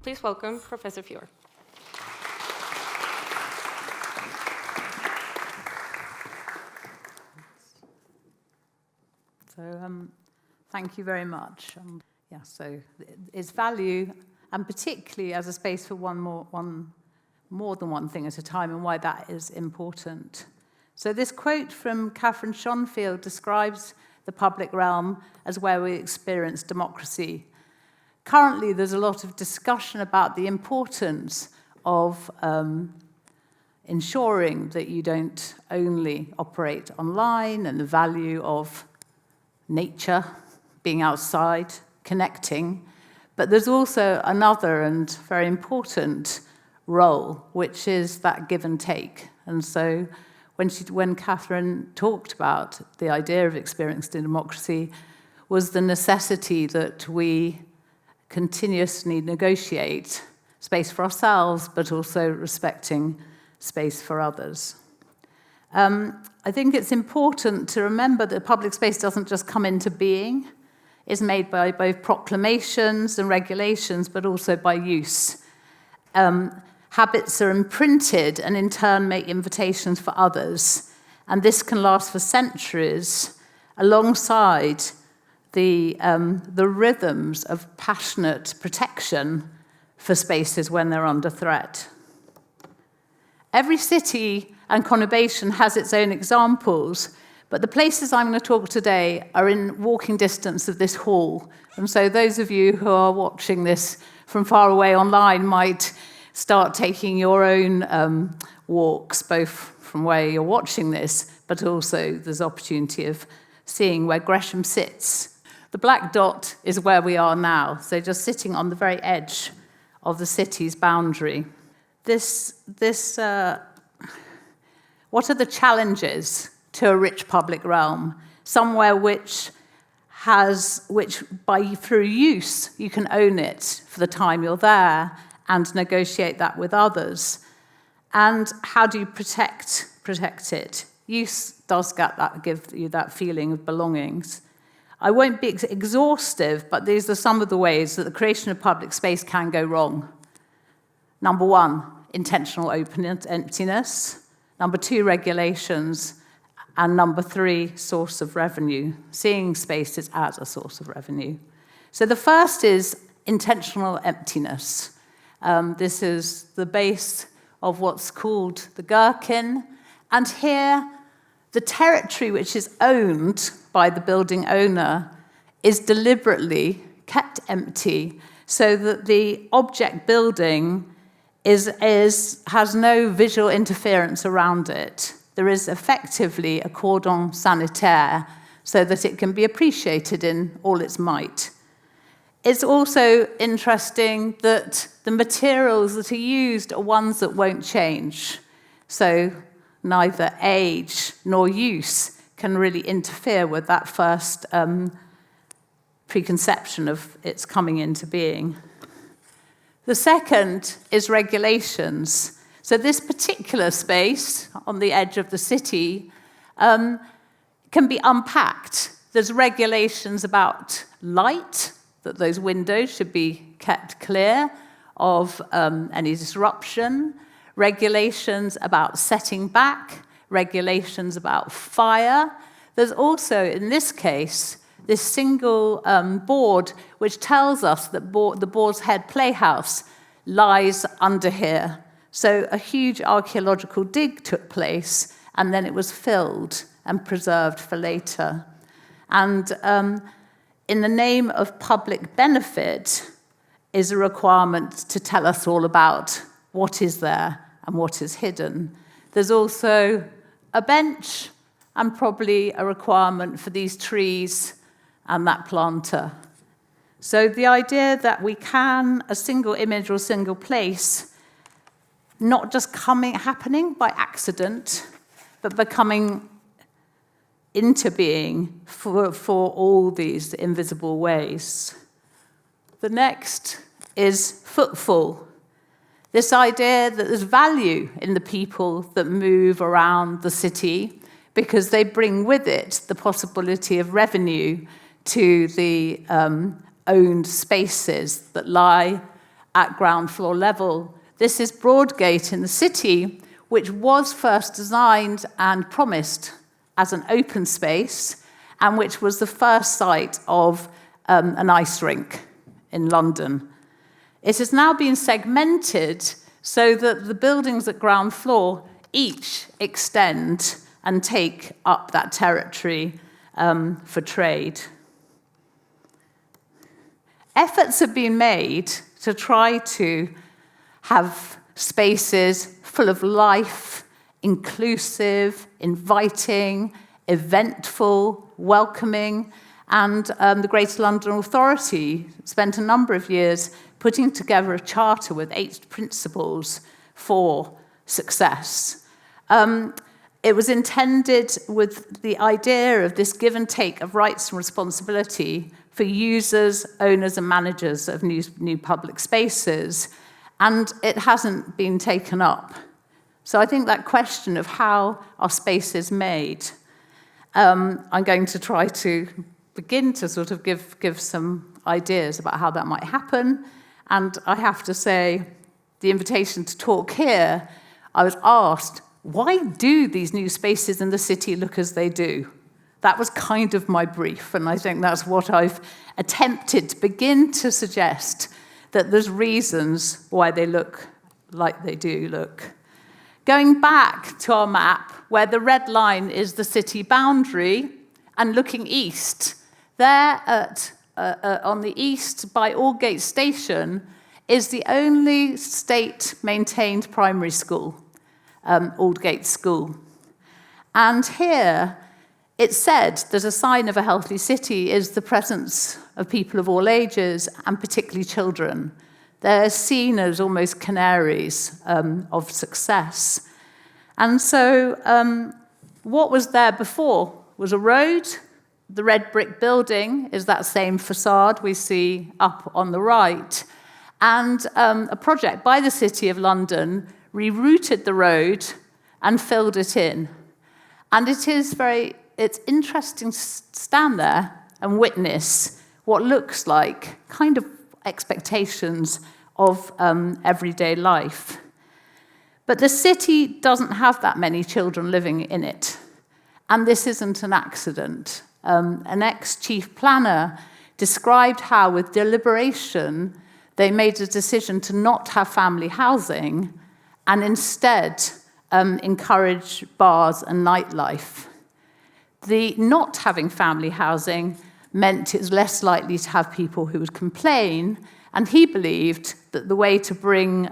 Please welcome Professor Fior. So thank you very much. So its value, and particularly as a space for more than one thing at a time, and why that is important. So this quote from Catherine Schonfield describes the public realm as where we experience democracy. Currently, there's a lot of discussion about the importance of ensuring that you don't only operate online, and the value of nature, being outside, connecting, but there's also another and very important role, which is that give and take. And so when Catherine talked about the idea of experiencing democracy, was the necessity that we continuously negotiate space for ourselves, but also respecting space for others. I think it's important to remember that public space doesn't just come into being. It's made by both proclamations and regulations, but also by use. Habits are imprinted and in turn make invitations for others. And this can last for centuries alongside the rhythms of passionate protection for spaces when they're under threat. Every city and conurbation has its own examples, but the places I'm going to talk today are in walking distance of this hall. And so those of you who are watching this from far away online might start taking your own walks, both from where you're watching this, but also there's opportunity of seeing where Gresham sits. The black dot is where we are now, so just sitting on the very edge of the city's boundary. What are the challenges to a rich public realm? Somewhere which through use, you can own it for the time you're there and negotiate that with others. And how do you protect it? Use does give you that feeling of belongings. I won't be exhaustive, but these are some of the ways that the creation of public space can go wrong. Number one, intentional emptiness. Number two, regulations. And number three, source of revenue, seeing spaces as a source of revenue. So the first is intentional emptiness. This is the base of what's called the gherkin. And here, the territory which is owned by the building owner is deliberately kept empty so that the object building has no visual interference around it. There is effectively a cordon sanitaire so that it can be appreciated in all its might. It's also interesting that the materials that are used are ones that won't change. So neither age nor use can really interfere with that first preconception of its coming into being. The second is regulations. So this particular space on the edge of the city can be unpacked. There's regulations about light, that those windows should be kept clear of any disruption, regulations about setting back, regulations about fire. There's also, in this case, this single board which tells us that the Boar's Head Playhouse lies under here. So a huge archaeological dig took place, and then it was filled and preserved for later. And in the name of public benefit is a requirement to tell us all about what is there and what is hidden. There's also a bench and probably a requirement for these trees and that planter. So the idea that we can, a single image or a single place, not just happening by accident, but becoming into being for all these invisible ways. The next is footfall. This idea that there's value in the people that move around the city because they bring with it the possibility of revenue to the owned spaces that lie at ground floor level. This is Broadgate in the city, which was first designed and promised as an open space, and which was the first site of an ice rink in London. It has now been segmented so that the buildings at ground floor each extend and take up that territory for trade. Efforts have been made to try to have spaces full of life, inclusive, inviting, eventful, welcoming, and the Greater London Authority spent a number of years putting together a charter with 8 principles for success. It was intended with the idea of this give and take of rights and responsibility for users, owners, and managers of new public spaces, and it hasn't been taken up. So I think that question of how are spaces made, I'm going to try to begin to sort of give some ideas about how that might happen. And I have to say, the invitation to talk here, I was asked, why do these new spaces in the city look as they do? That was kind of my brief, and I think that's what I've attempted to begin to suggest, that there's reasons why they look like they do look. Going back to our map, where the red line is the city boundary, and looking east, there on the east by Aldgate Station is the only state-maintained primary school, Aldgate School. And here, it's said that a sign of a healthy city is the presence of people of all ages, and particularly children. They're seen as almost canaries of success. And so what was there before was a road. The red brick building is that same facade we see up on the right. And a project by the City of London rerouted the road and filled it in. And it's interesting to stand there and witness what looks like kind of expectations of everyday life. But the city doesn't have that many children living in it. And this isn't an accident. An ex-chief planner described how, with deliberation, they made a decision to not have family housing and instead encourage bars and nightlife. The not having family housing meant it was less likely to have people who would complain, and he believed that the way to bring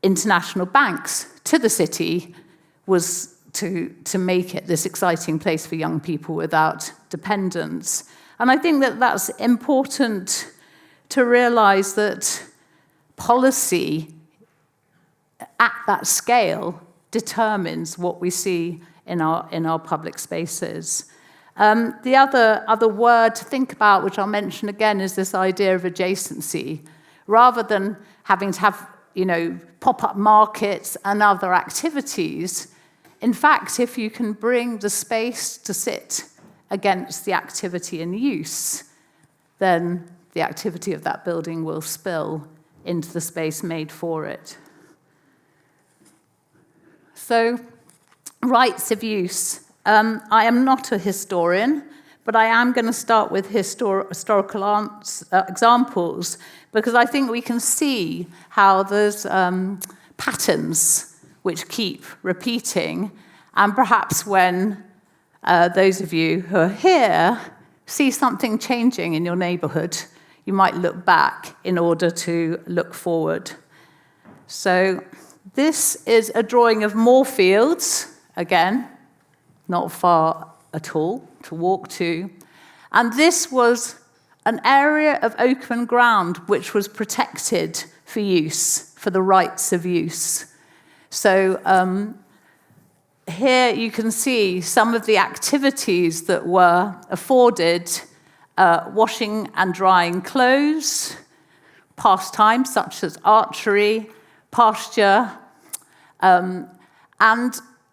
international banks to the city was to make it this exciting place for young people without dependence. And I think that that's important to realize that policy at that scale determines what we see in our public spaces. The other word to think about, which I'll mention again, is this idea of adjacency. Rather than having to have, pop-up markets and other activities, in fact, if you can bring the space to sit against the activity in use, then the activity of that building will spill into the space made for it. So, rights of use. I am not a historian, but I am going to start with historical examples, because I think we can see how there's patterns which keep repeating, and perhaps when those of you who are here see something changing in your neighbourhood, you might look back in order to look forward. So this is a drawing of Moorfields, again, not far at all to walk to. And this was an area of open ground which was protected for use, for the rights of use. So here you can see some of the activities that were afforded: washing and drying clothes, pastimes such as archery, pasture,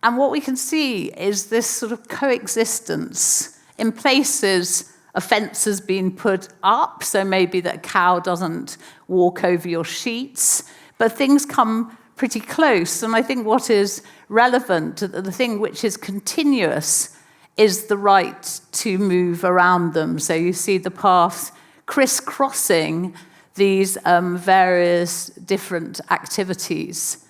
and what we can see is this sort of coexistence in places a fence has been put up, so maybe that a cow doesn't walk over your sheets, but things come pretty close. And I think what is relevant, the thing which is continuous, is the right to move around them. So you see the path crisscrossing these various different activities.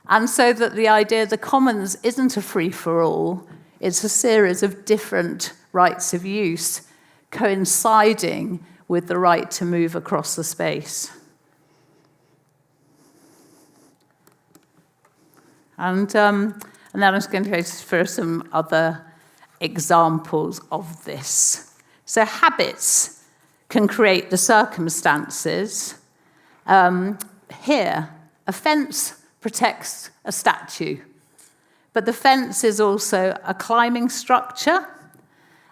And so that the idea of the commons isn't a free-for-all, it's a series of different rights of use coinciding with the right to move across the space. And then I'm just going to go through some other examples of this. So habits can create the circumstances. Here, a fence protects a statue, but the fence is also a climbing structure,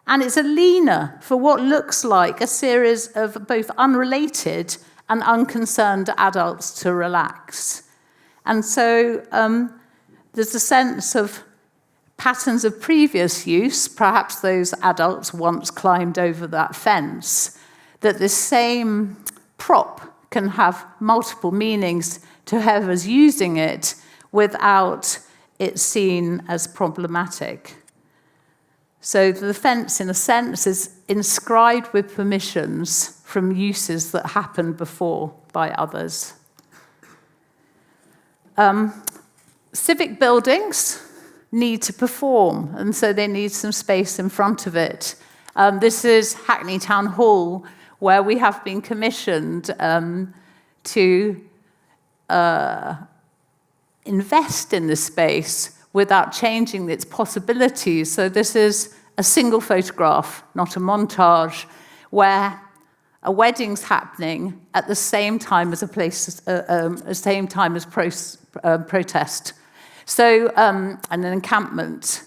and it's a leaner for what looks like a series of both unrelated and unconcerned adults to relax. And so there's a sense of patterns of previous use, perhaps those adults once climbed over that fence, that this same prop can have multiple meanings to whoever's using it without it seen as problematic. So the fence, in a sense, is inscribed with permissions from uses that happened before by others. Civic buildings need to perform, and so they need some space in front of it. This is Hackney Town Hall, where we have been commissioned to invest in this space without changing its possibilities. So this is a single photograph, not a montage, where a wedding's happening at the same time as protest. So an encampment,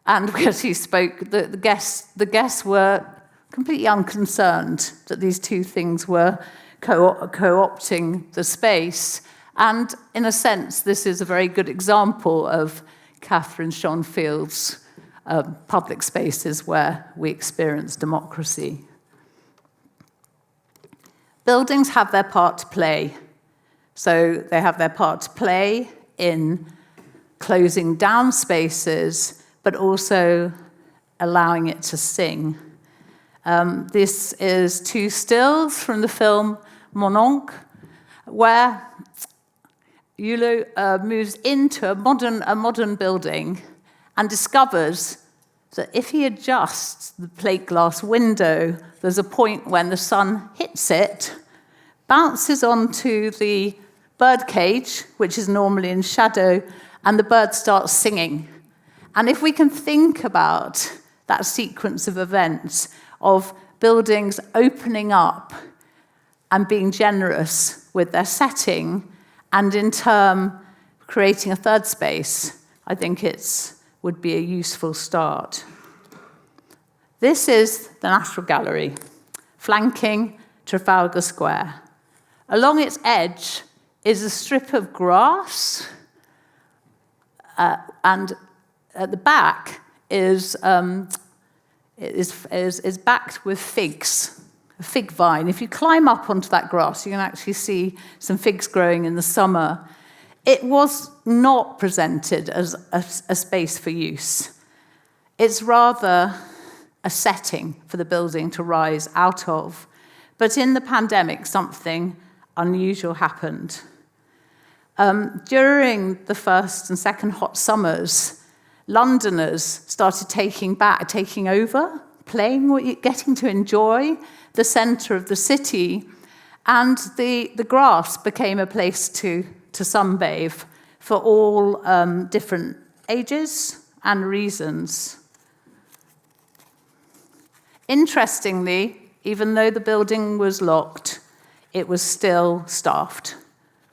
and as he spoke, the guests were completely unconcerned that these two things were co-opting the space. And in a sense, this is a very good example of Catherine Schonfield's public spaces where we experience democracy. Buildings have their part to play. So they have their part to play in closing down spaces, but also allowing it to sing. This is two stills from the film Mon Oncle, where Hulot moves into a modern building and discovers that if he adjusts the plate glass window, there's a point when the sun hits it, bounces onto the bird cage, which is normally in shadow, and the bird starts singing. And if we can think about that sequence of events, of buildings opening up and being generous with their setting, and in turn creating a third space, I think it would be a useful start. This is the National Gallery, flanking Trafalgar Square. Along its edge is a strip of grass, and at the back is backed with figs, a fig vine. If you climb up onto that grass, you can actually see some figs growing in the summer. It was not presented as a space for use. It's rather a setting for the building to rise out of. But in the pandemic, something unusual happened. During the first and second hot summers, Londoners started taking over, getting to enjoy the centre of the city, and the grass became a place to sunbathe for all different ages and reasons. Interestingly, even though the building was locked, it was still staffed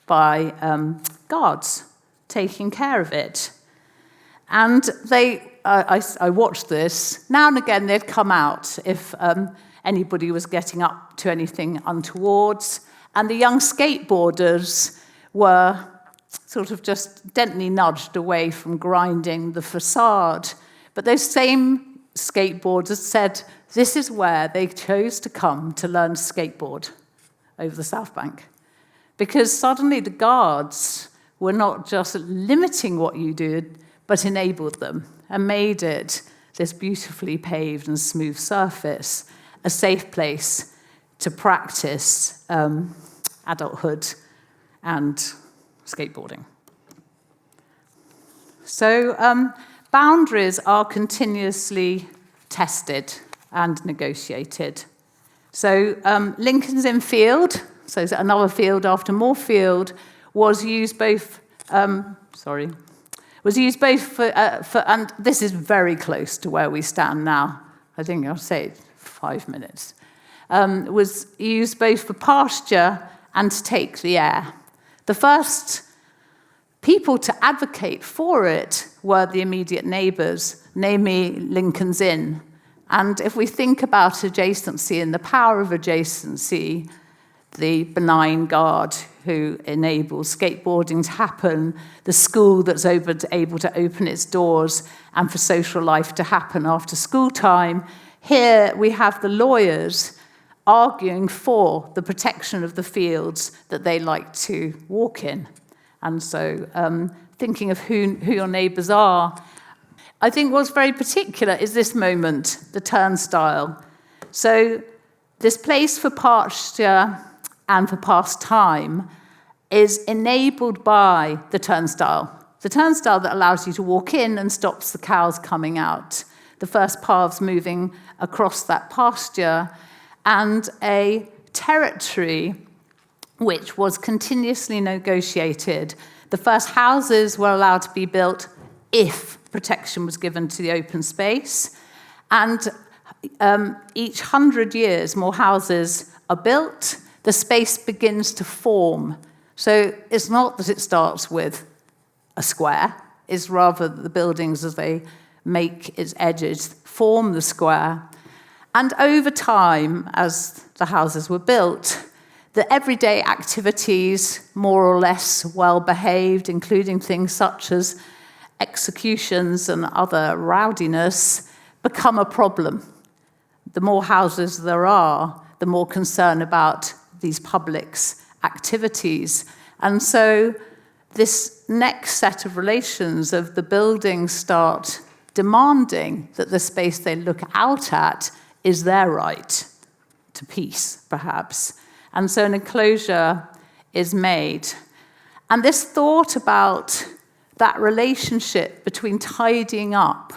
by guards taking care of it. And I watched this. Now and again, they'd come out if anybody was getting up to anything untowards. And the young skateboarders were sort of just gently nudged away from grinding the facade. But those same skateboarders said this is where they chose to come to learn to skateboard, over the South Bank. Because suddenly the guards were not just limiting what you did, but enabled them and made it this beautifully paved and smooth surface, a safe place to practice adulthood and skateboarding. So boundaries are continuously tested and negotiated. So Lincoln's Inn Field, so another field after Moorfield, was used both for, and this is very close to where we stand now. I think I'll say 5 minutes. Was used both for pasture and to take the air. The first people to advocate for it were the immediate neighbours, namely Lincoln's Inn. And if we think about adjacency and the power of adjacency, the benign guard who enables skateboarding to happen, the school that's able to open its doors, and for social life to happen after school time, here we have the lawyers arguing for the protection of the fields that they like to walk in. And so thinking of who your neighbours are. I think what's very particular is this moment, the turnstile. So this place for pasture and for pastime is enabled by the turnstile that allows you to walk in and stops the cows coming out, the first paths moving across that pasture, and a territory which was continuously negotiated. The first houses were allowed to be built if protection was given to the open space, and each 100 years more houses are built, the space begins to form. So it's not that it starts with a square, it's rather the buildings as they make its edges form the square. And over time, as the houses were built, the everyday activities, more or less well-behaved, including things such as executions and other rowdiness, become a problem. The more houses there are, the more concern about these public's activities. And so this next set of relations of the buildings start demanding that the space they look out at is their right to peace, perhaps. And so an enclosure is made. And this thought about that relationship between tidying up,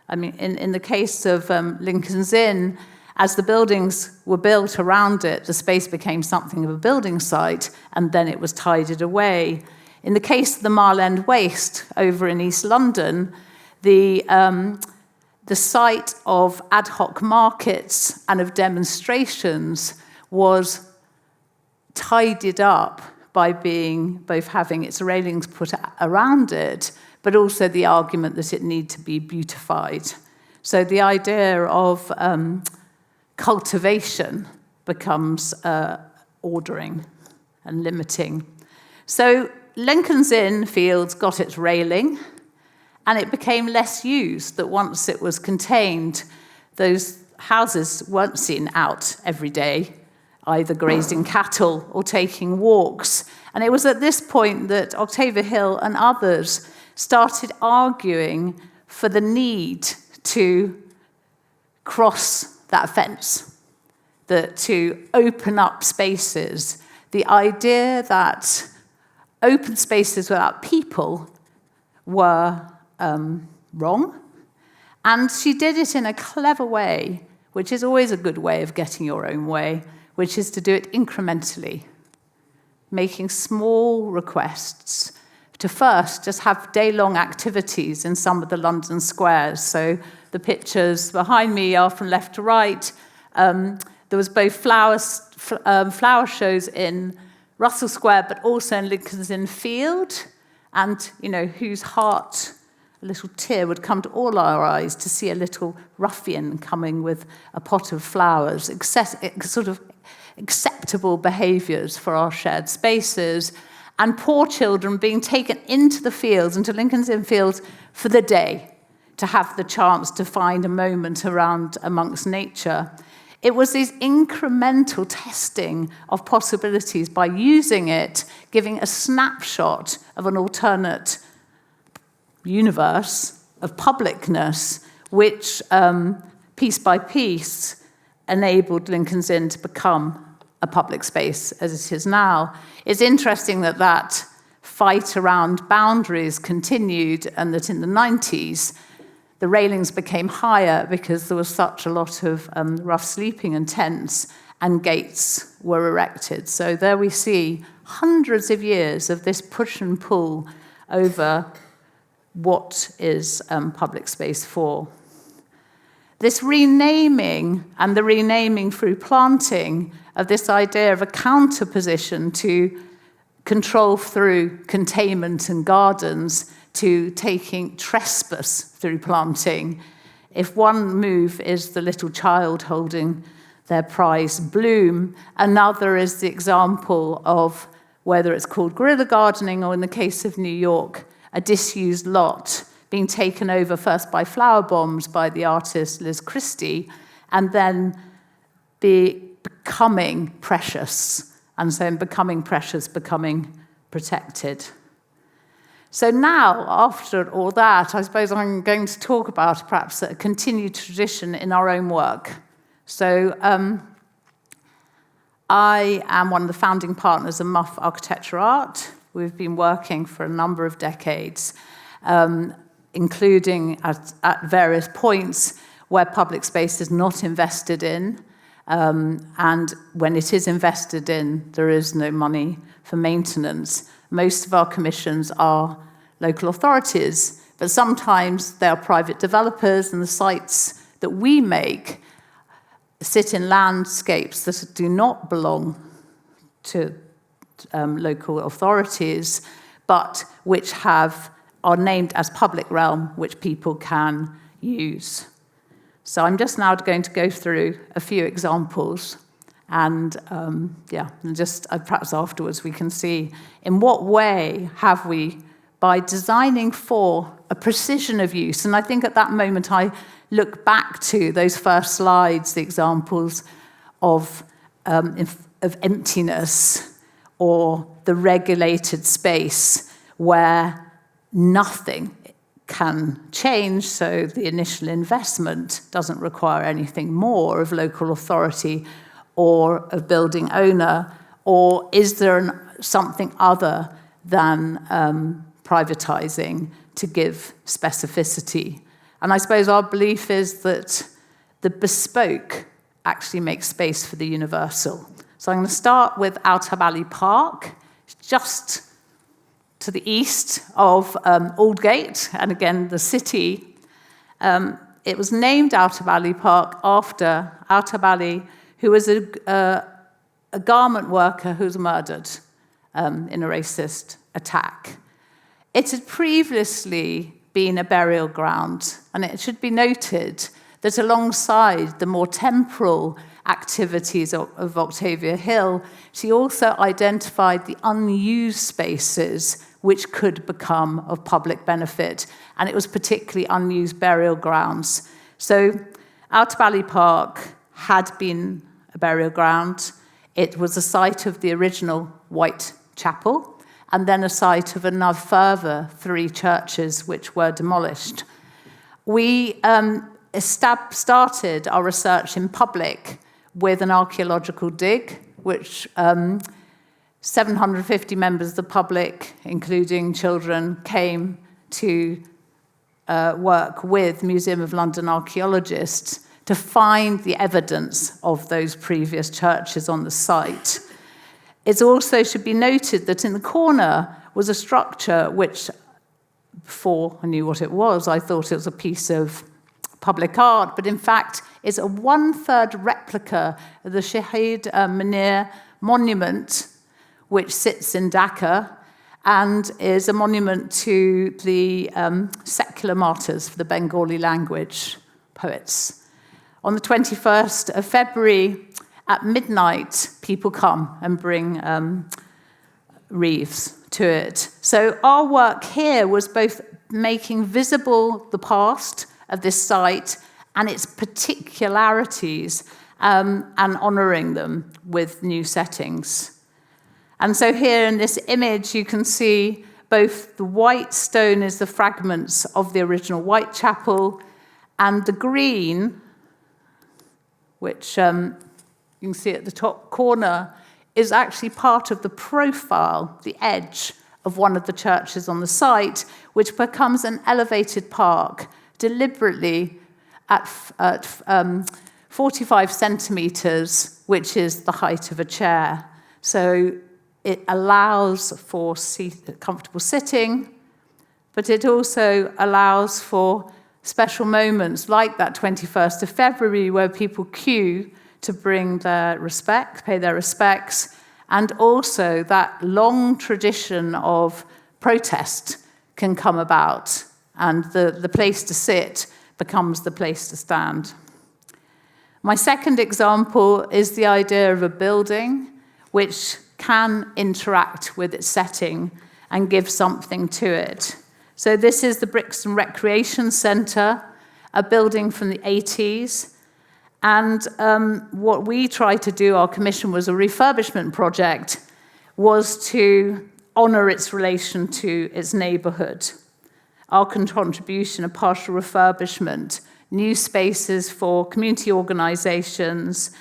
I mean, in the case of Lincoln's Inn, as the buildings were built around it, the space became something of a building site, and then it was tidied away. In the case of the Mile End Waste over in East London, the site of ad hoc markets and of demonstrations was tidied up by both having its railings put around it, but also the argument that it needed to be beautified. So the idea of cultivation becomes ordering and limiting. So Lincoln's Inn Fields got its railing, and it became less used, that once it was contained, those houses weren't seen out every day, either grazing cattle or taking walks. And it was at this point that Octavia Hill and others started arguing for the need to cross that fence, to open up spaces. The idea that open spaces without people were wrong. And she did it in a clever way, which is always a good way of getting your own way, which is to do it incrementally, making small requests to first just have day-long activities in some of the London squares. So the pictures behind me are from left to right. There was both flower shows in Russell Square, but also in Lincoln's Inn Field, and whose heart, a little tear would come to all our eyes to see a little ruffian coming with a pot of flowers, sort of acceptable behaviours for our shared spaces, and poor children being taken into the fields, into Lincoln's Inn Fields, for the day, to have the chance to find a moment around amongst nature. It was this incremental testing of possibilities by using it, giving a snapshot of an alternate universe of publicness, which piece by piece enabled Lincoln's Inn to become a public space as it is now. It's interesting that that fight around boundaries continued, and that in the 90s, the railings became higher because there was such a lot of rough sleeping and tents, and gates were erected. So there we see hundreds of years of this push and pull over what is public space for. This renaming, and the renaming through planting, of this idea of a counterposition to control through containment and gardens, to taking trespass through planting. If one move is the little child holding their prized bloom, another is the example of, whether it's called guerrilla gardening, or in the case of New York, a disused lot being taken over first by flower bombs by the artist Liz Christie, and then becoming precious, and so in becoming precious, becoming protected. So now, after all that, I suppose I'm going to talk about perhaps a continued tradition in our own work. So I am one of the founding partners of Muff Architecture Art. We've been working for a number of decades, including at various points where public space is not invested in, and when it is invested in, there is no money for maintenance. Most of our commissions are local authorities, but sometimes they are private developers, and the sites that we make sit in landscapes that do not belong to local authorities, but which are named as public realm, which people can use. So I'm just now going to go through a few examples, and perhaps afterwards we can see in what way have we, by designing for a precision of use. And I think at that moment I look back to those first slides, the examples of emptiness, or the regulated space where nothing can change, so the initial investment doesn't require anything more of local authority or of building owner, or is there something other than privatizing to give specificity? And I suppose our belief is that the bespoke actually makes space for the universal. So I'm going to start with Outer Valley Park, just to the east of Aldgate, and again, the city. It was named Outer Valley Park after Outer Valley, who was a garment worker who was murdered in a racist attack. It had previously been a burial ground, and it should be noted that alongside the more temporal activities of Octavia Hill, she also identified the unused spaces which could become of public benefit, and it was particularly unused burial grounds. So Outer Valley Park had been a burial ground. It was the site of the original White Chapel, and then a site of another further 3 churches which were demolished. We started our research in public with an archaeological dig, which 750 members of the public, including children, came to work with Museum of London archaeologists to find the evidence of those previous churches on the site. It also should be noted that in the corner was a structure which, before I knew what it was, I thought it was a piece of public art, but in fact is a 1/3 replica of the Shahid Munir monument, which sits in Dhaka, and is a monument to the secular martyrs for the Bengali language poets. On the 21st of February, at midnight, people come and bring wreaths to it. So our work here was both making visible the past, of this site and its particularities, and honouring them with new settings. And so here in this image, you can see both the white stone is the fragments of the original Whitechapel, and the green, which you can see at the top corner, is actually part of the profile, the edge of one of the churches on the site, which becomes an elevated park deliberately at 45 centimetres, which is the height of a chair. So it allows for comfortable sitting, but it also allows for special moments like that 21st of February where people queue to bring their respects, pay their respects, and also that long tradition of protest can come about, and the place to sit becomes the place to stand. My second example is the idea of a building which can interact with its setting and give something to it. So this is the Brixton Recreation Centre, a building from the 80s. And what we tried to do, our commission was a refurbishment project, was to honour its relation to its neighbourhood. Our contribution, a partial refurbishment, new spaces for community organisations,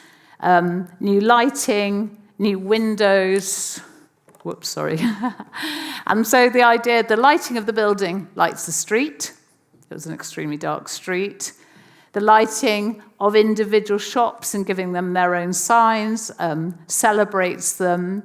new lighting, new windows. Whoops, sorry. And so the idea, the lighting of the building lights the street. It was an extremely dark street. The lighting of individual shops and giving them their own signs celebrates them.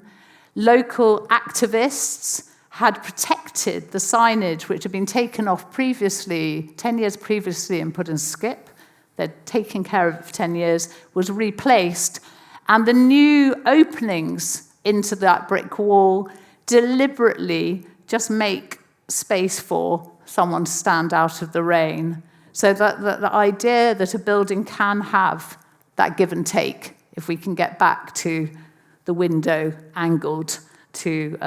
Local activists had protected the signage which had been taken off previously, 10 years previously, and put in skip. They'd taken care of it for 10 years, was replaced. And the new openings into that brick wall deliberately just make space for someone to stand out of the rain. So that the idea that a building can have that give and take, if we can get back to the window angled to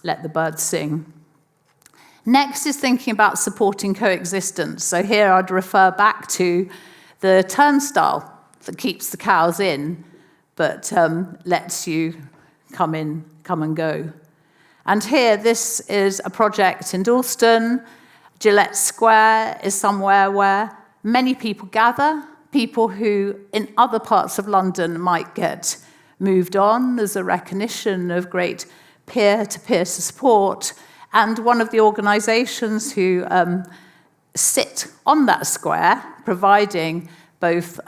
let the birds sing. Next is thinking about supporting coexistence. So here I'd refer back to the turnstile that keeps the cows in, but lets you come and go. And here, this is a project in Dalston. Gillette Square is somewhere where many people gather, people who in other parts of London might get moved on. There's a recognition of great peer-to-peer support. And one of the organisations who sit on that square, providing both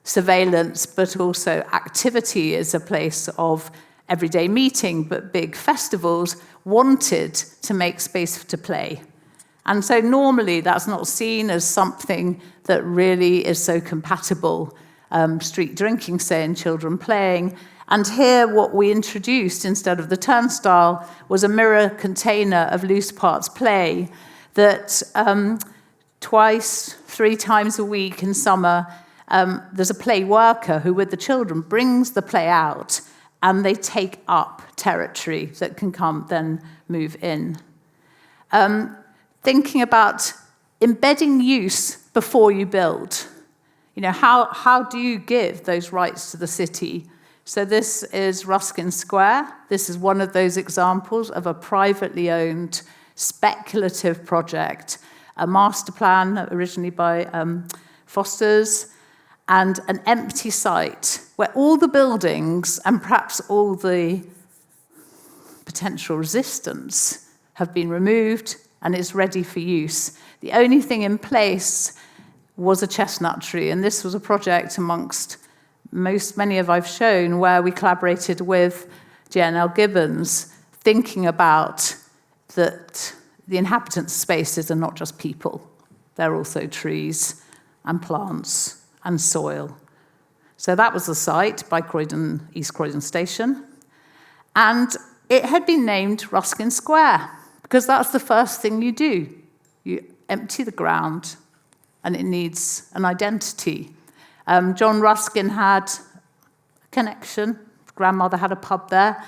surveillance but also activity as a place of everyday meeting, but big festivals, wanted to make space to play. And so normally that's not seen as something that really is so compatible, street drinking, say, and children playing. And here what we introduced instead of the turnstile was a mirror container of loose parts play that twice, 3 times a week in summer, there's a play worker who with the children brings the play out, and they take up territory that can then move in. Thinking about embedding use before you build. You know, how do you give those rights to the city? So this is Ruskin Square. This is one of those examples of a privately owned, speculative project, a master plan originally by Foster's, and an empty site where all the buildings and perhaps all the potential resistance have been removed and is ready for use. The only thing in place was a chestnut tree, and this was a project amongst many of I've shown where we collaborated with JNL Gibbons, thinking about that the inhabitants' spaces are not just people, they're also trees and plants and soil. So that was the site by Croydon, East Croydon Station, and it had been named Ruskin Square, because that's the first thing you do. You empty the ground, and it needs an identity. John Ruskin had a connection. Grandmother had a pub there.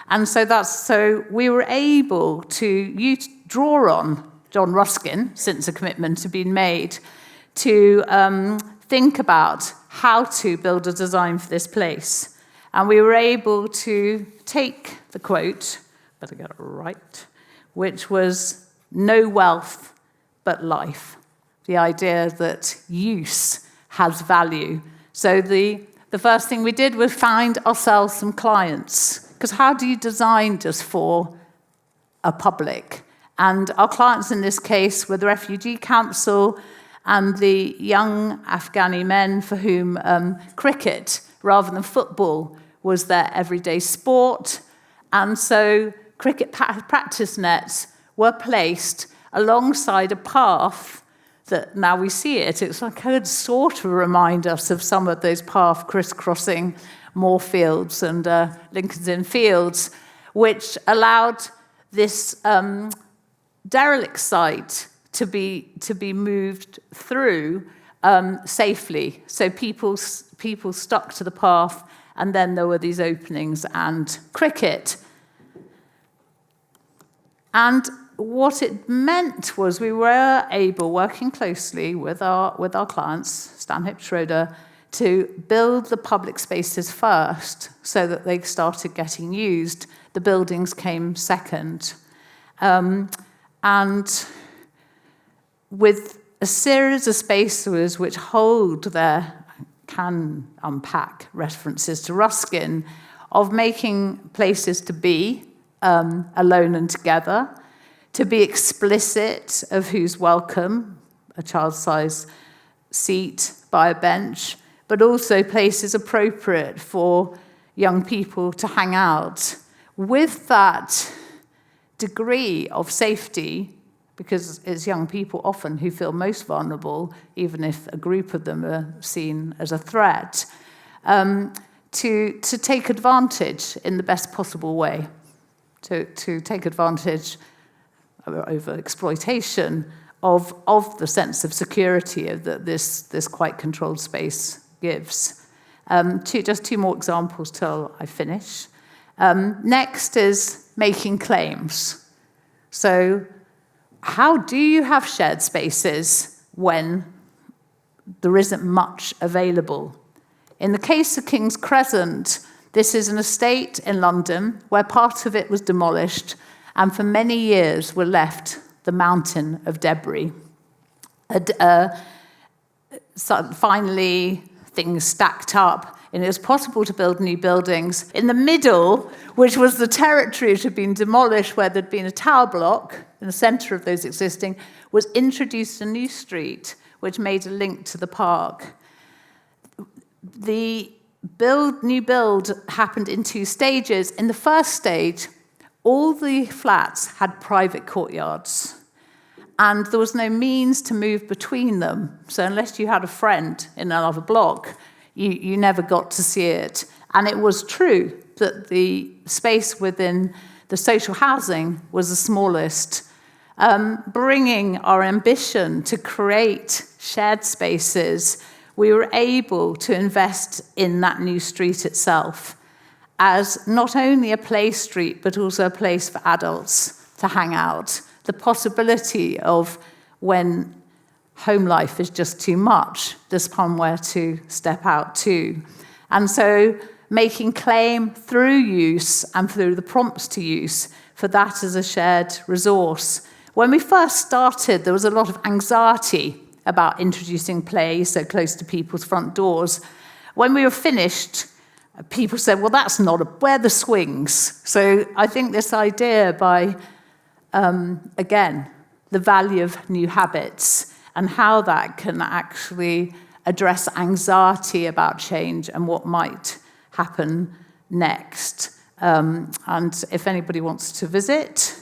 And so we were able to draw on John Ruskin, since a commitment had been made, to think about how to build a design for this place. And we were able to take the quote, better get it right, which was no wealth but life. The idea that use has value. So the first thing we did was find ourselves some clients. Because how do you design just for a public? And our clients in this case were the Refugee Council and the young Afghani men for whom cricket, rather than football, was their everyday sport. And so cricket practice nets were placed alongside a path that now we see it. It's like it sort of remind us of some of those paths crisscrossing Moorfields and Lincoln's Inn Fields, which allowed this derelict site to be moved through safely. So people stuck to the path, and then there were these openings and cricket. And what it meant was we were able, working closely with our clients, Stanhope Schroeder, to build the public spaces first so that they started getting used. The buildings came second. And with a series of spaces which can unpack references to Ruskin, of making places to be alone and together, to be explicit of who's welcome, a child-sized seat by a bench, but also places appropriate for young people to hang out with that degree of safety, because it's young people often who feel most vulnerable, even if a group of them are seen as a threat, to take advantage in the best possible way, to take advantage over exploitation of the sense of security that this quite controlled space gives. Just two more examples till I finish. Next is making claims. So how do you have shared spaces when there isn't much available? In the case of King's Crescent, this is an estate in London where part of it was demolished, and for many years were left the mountain of debris. Finally, things stacked up, and it was possible to build new buildings. In the middle, which was the territory which had been demolished, where there'd been a tower block, in the centre of those existing, was introduced a new street, which made a link to the park. The new build happened in two stages. In the first stage, all the flats had private courtyards, and there was no means to move between them. So unless you had a friend in another block, you never got to see it. And it was true that the space within the social housing was the smallest, bringing our ambition to create shared spaces. We were able to invest in that new street itself as not only a play street, but also a place for adults to hang out. The possibility of when home life is just too much, there's somewhere to step out to. And so making claim through use and through the prompts to use for that as a shared resource. When we first started, there was a lot of anxiety about introducing play so close to people's front doors. When we were finished, people said, well, that's not where are the swings? So I think this idea by, again, the value of new habits and how that can actually address anxiety about change and what might happen next. And if anybody wants to visit,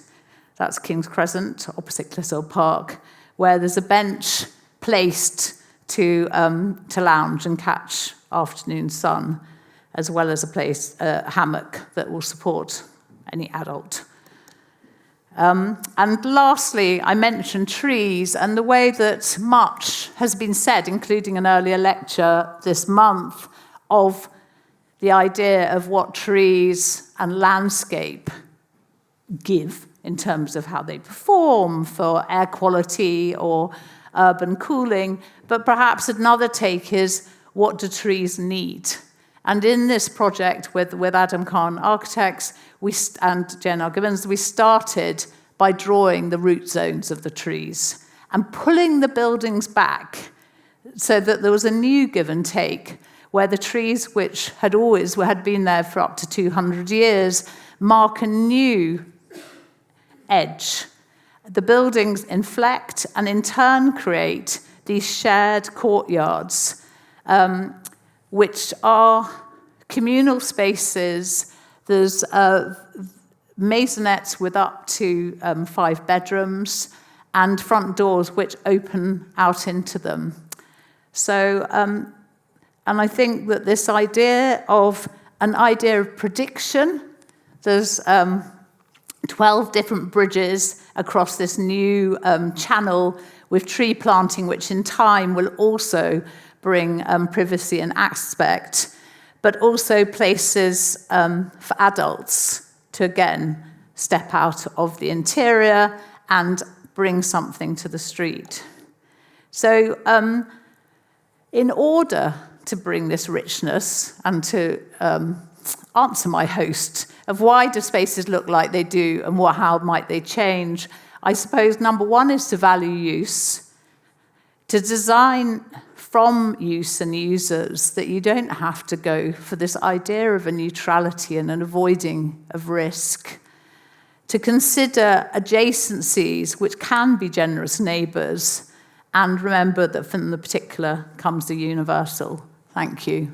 that's King's Crescent, opposite Clissold Park, where there's a bench placed to lounge and catch afternoon sun, as well as a hammock that will support any adult. And lastly, I mentioned trees and the way that much has been said, including an earlier lecture this month, of the idea of what trees and landscape give in terms of how they perform for air quality or urban cooling, but perhaps another take is, what do trees need? And in this project with Adam Kahn Architects and Jen Gibbons, we started by drawing the root zones of the trees and pulling the buildings back so that there was a new give and take where the trees, which had been there for up to 200 years, mark a new edge. The buildings inflect and in turn create these shared courtyards, which are communal spaces. There's maisonettes with up to 5 bedrooms and front doors which open out into them. So, and I think that this idea of prediction, there's 12 different bridges across this new channel with tree planting, which in time will also bring privacy and aspect, but also places for adults to, again, step out of the interior and bring something to the street. So in order to bring this richness and to answer my host of why do spaces look like they do and how might they change, I suppose number one is to value use, to design from use and users that you don't have to go for this idea of a neutrality and an avoiding of risk, to consider adjacencies which can be generous neighbours, and remember that from the particular comes the universal. Thank you.